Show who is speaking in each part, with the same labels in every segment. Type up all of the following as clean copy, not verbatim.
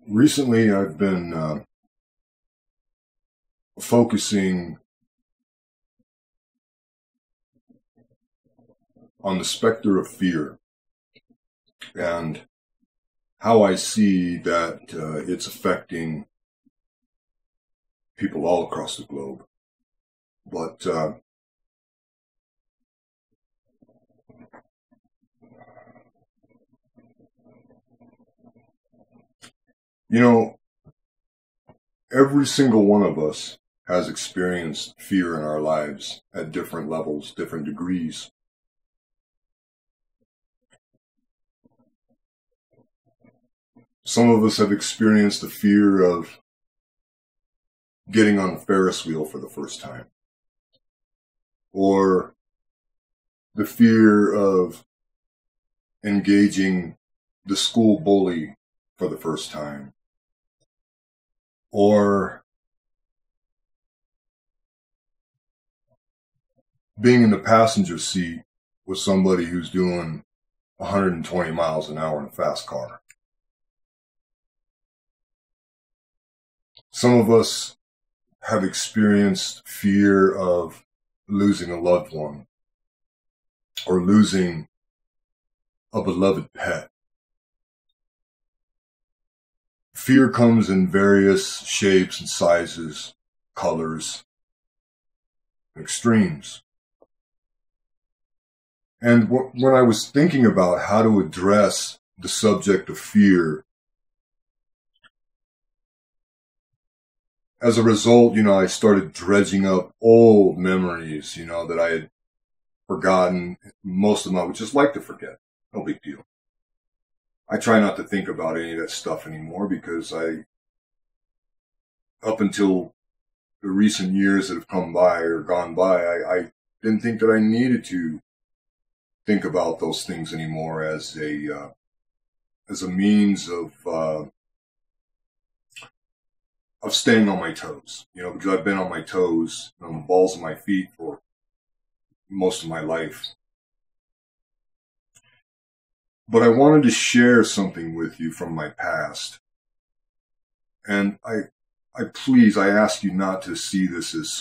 Speaker 1: Recently, I've been focusing on the specter of fear and how I see that it's affecting people all across the globe. But you know, every single one of us has experienced fear in our lives at different levels, different degrees. Some of us have experienced the fear of getting on the Ferris wheel for the first time, or the fear of engaging the school bully for the first time, or being in the passenger seat with somebody who's doing 120 miles an hour in a fast car. Some of us have experienced fear of losing a loved one or losing a beloved pet. Fear comes in various shapes and sizes, colors, extremes. And when I was thinking about how to address the subject of fear, as a result, I started dredging up old memories, that I had forgotten. Most of them I would just like to forget. No big deal. I try not to think about any of that stuff anymore because up until the recent years that have come by or gone by, I didn't think that I needed to think about those things anymore as a means of staying on my toes, because I've been on my toes, on the balls of my feet for most of my life. But I wanted to share something with you from my past. And I ask you not to see this as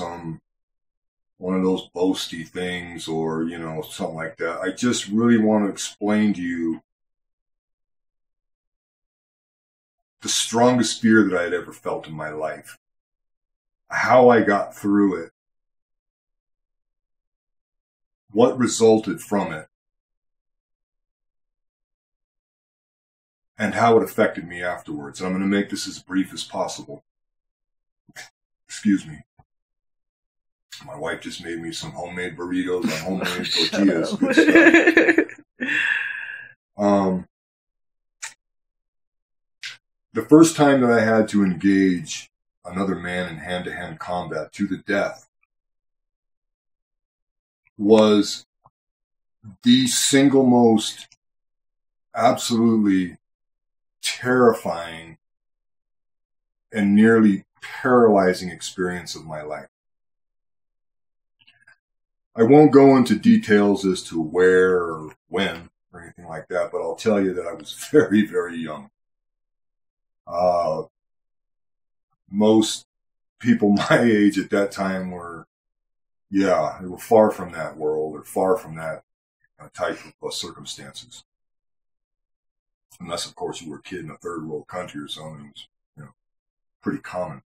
Speaker 1: one of those boasty things or, something like that. I just really want to explain to you the strongest fear that I had ever felt in my life, how I got through it, what resulted from it, and how it affected me afterwards. And I'm going to make this as brief as possible. Excuse me. My wife just made me some homemade burritos and homemade tortillas. Good stuff. The first time that I had to engage another man in hand-to-hand combat to the death was the single most absolutely terrifying and nearly paralyzing experience of my life. I won't go into details as to where or when or anything like that, but I'll tell you that I was very, very young. Most people my age at that time they were far from that world or far from that type of circumstances. Unless, of course, you were a kid in a third world country or something. It was, pretty common.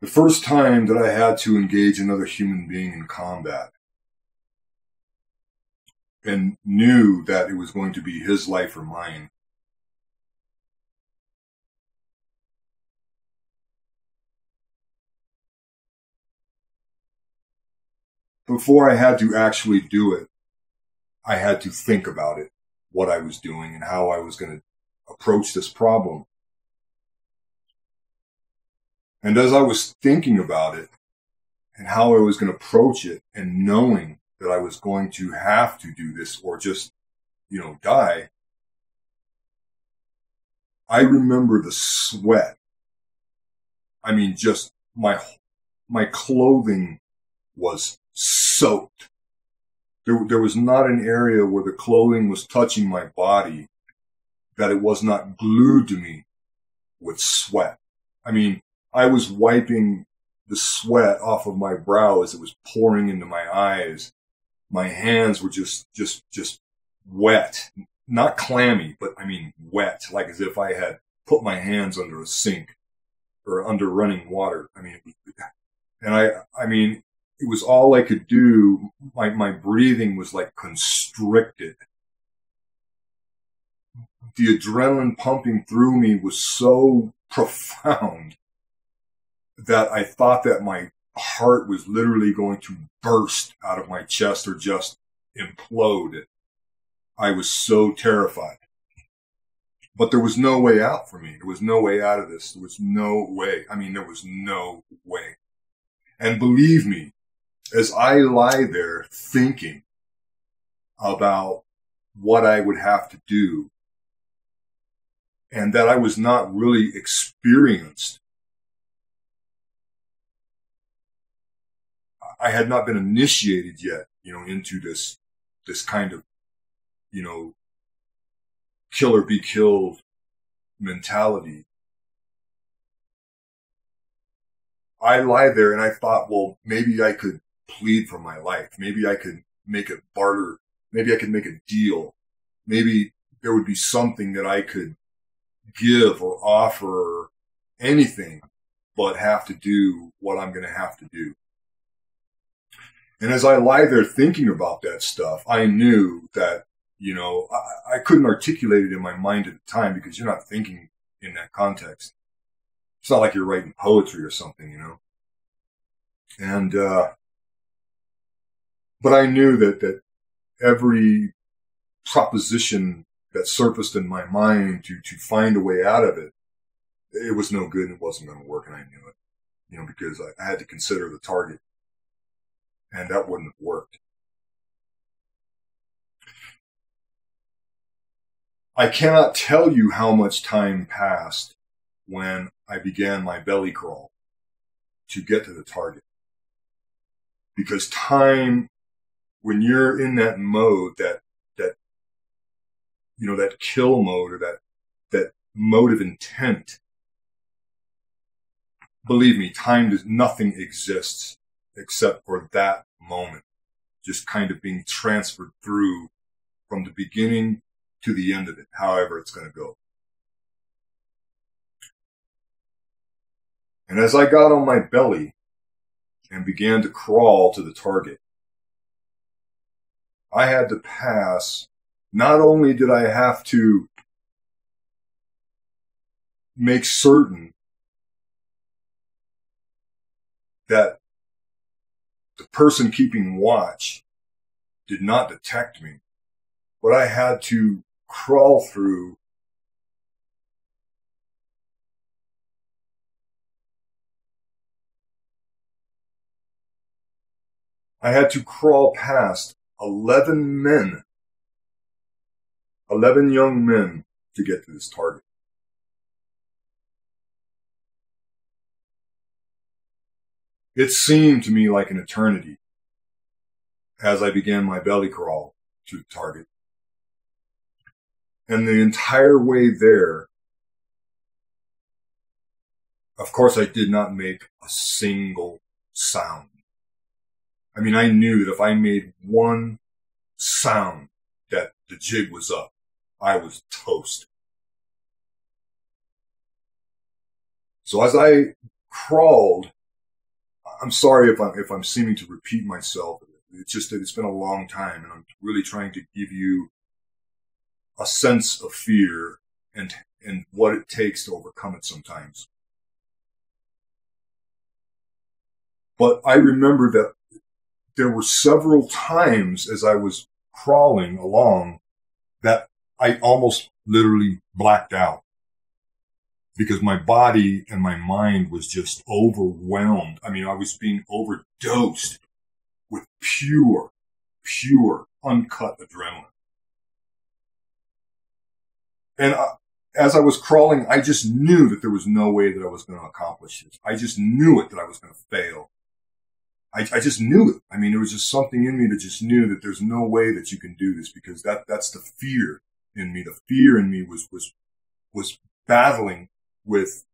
Speaker 1: The first time that I had to engage another human being in combat and knew that it was going to be his life or mine, before I had to actually do it, I had to think about it, what I was doing and how I was going to approach this problem. And as I was thinking about it and how I was going to approach it and knowing that I was going to have to do this or just, die, I remember the sweat. I mean, just my clothing was soaked. There was not an area where the clothing was touching my body that it was not glued to me with sweat. I mean, I was wiping the sweat off of my brow as it was pouring into my eyes. My hands were just wet, not clammy, but I mean wet, like as if I had put my hands under a sink or under running water. I mean, I mean, it was all I could do. My breathing was like constricted. The adrenaline pumping through me was so profound that I thought that my heart was literally going to burst out of my chest or just implode. I was so terrified. But there was no way out for me. There was no way out of this. There was no way. I mean, there was no way. And believe me, as I lie there thinking about what I would have to do, and that I was not really experienced, I had not been initiated yet, into this kind of, kill or be killed mentality. I lie there and I thought, well, maybe I could plead for my life. Maybe I could make a barter. Maybe I could make a deal. Maybe there would be something that I could give or offer or anything, but have to do what I'm going to have to do. And as I lie there thinking about that stuff, I knew that, I couldn't articulate it in my mind at the time because you're not thinking in that context. It's not like you're writing poetry or something, And, but I knew that every proposition that surfaced in my mind to find a way out of it, it was no good and it wasn't going to work. And I knew it, because I had to consider the target and that wouldn't have worked. I cannot tell you how much time passed when I began my belly crawl to get to the target. Because time, when you're in that mode, that kill mode or that mode of intent, believe me, nothing exists except for that moment, just kind of being transferred through from the beginning to the end of it, however it's going to go. And as I got on my belly and began to crawl to the target, I had to pass, not only did I have to make certain that the person keeping watch did not detect me, but I had to crawl through past 11 men, 11 young men to get to this target. It seemed to me like an eternity as I began my belly crawl to the target. And the entire way there, of course, I did not make a single sound. I mean, I knew that if I made one sound that the jig was up, I was toast. So as I crawled, I'm sorry if I'm seeming to repeat myself. It's just that it's been a long time and I'm really trying to give you a sense of fear and what it takes to overcome it sometimes. But I remember that there were several times as I was crawling along that I almost literally blacked out because my body and my mind was just overwhelmed. I mean, I was being overdosed with pure, uncut adrenaline. And as I was crawling, I just knew that there was no way that I was going to accomplish this. I just knew it, that I was going to fail. I just knew it. I mean, there was just something in me that just knew that there's no way that you can do this because that's the fear in me, the fear in me was battling with,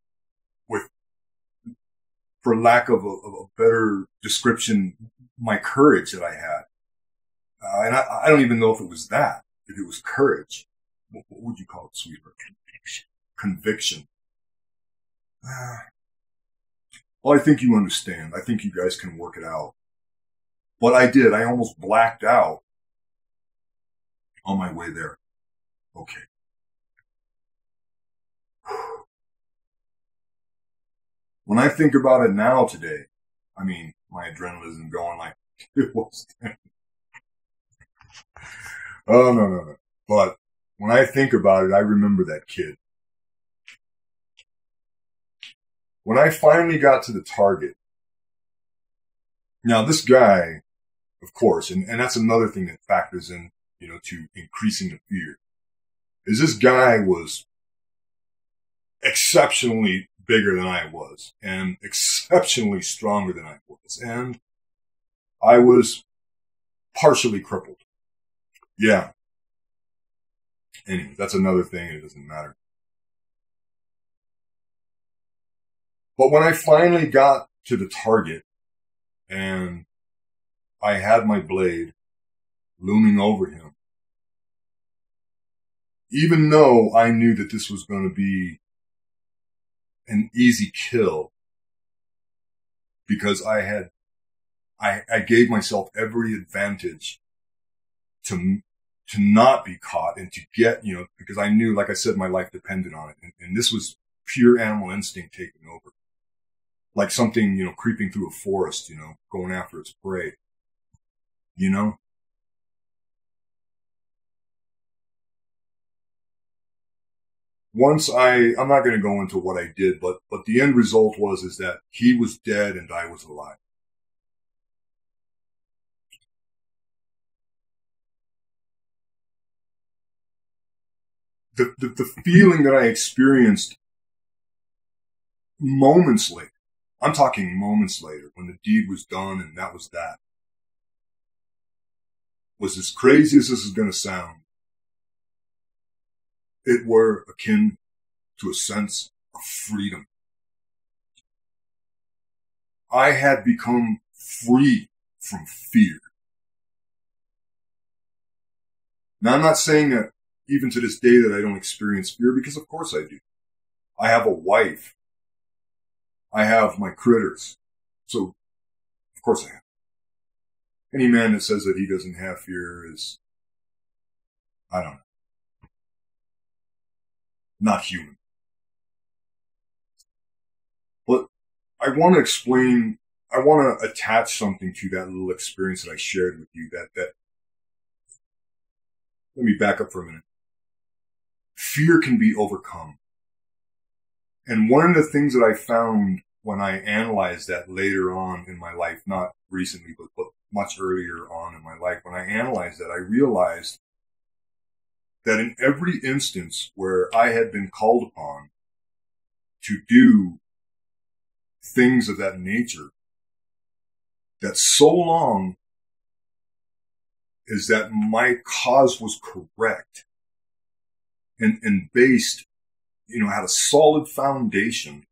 Speaker 1: for lack of a better description, my courage that I had. And I don't even know if it was that, if it was courage. What would you call it, sweetheart? Conviction. Well, I think you understand. I think you guys can work it out. But I did. I almost blacked out on my way there. Okay. When I think about it now today, I mean, my adrenaline isn't going like it was then. Oh, no. But when I think about it, I remember that kid. When I finally got to the target, now this guy, of course, and that's another thing that factors in, to increasing the fear, is this guy was exceptionally bigger than I was and exceptionally stronger than I was. And I was partially crippled. Yeah. Anyway, that's another thing. It doesn't matter. But when I finally got to the target and I had my blade looming over him, even though I knew that this was going to be an easy kill, because I gave myself every advantage to not be caught and to get, because I knew, like I said, my life depended on it. And this was pure animal instinct taking over. Like something, creeping through a forest, going after its prey, Once I'm not going to go into what I did, but the end result is that he was dead and I was alive. The feeling that I experienced moments later, I'm talking moments later, when the deed was done and that was that, was as crazy as this is going to sound. It were akin to a sense of freedom. I had become free from fear. Now, I'm not saying that even to this day that I don't experience fear, because of course I do. I have a wife. I have my critters. So, of course I have. Any man that says that he doesn't have fear is, I don't know, not human. But I want to explain, I want to attach something to that little experience that I shared with you that let me back up for a minute. Fear can be overcome. And one of the things that I found when I analyzed that later on in my life, not recently, but much earlier on in my life, when I analyzed that, I realized that in every instance where I had been called upon to do things of that nature, that so long as that my cause was correct and based, had a solid foundation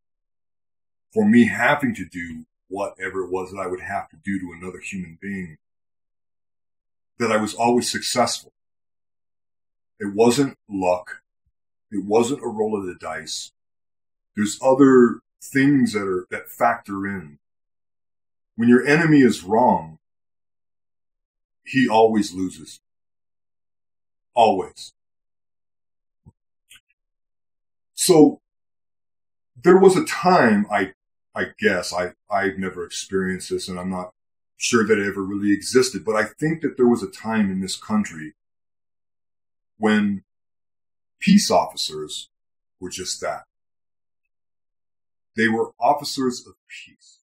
Speaker 1: for me having to do whatever it was that I would have to do to another human being, that I was always successful. It wasn't luck. It wasn't a roll of the dice. There's other things that factor in. When your enemy is wrong, he always loses. Always. So there was a time, I guess, I've never experienced this, and I'm not sure that it ever really existed, but I think that there was a time in this country when peace officers were just that. They were officers of peace.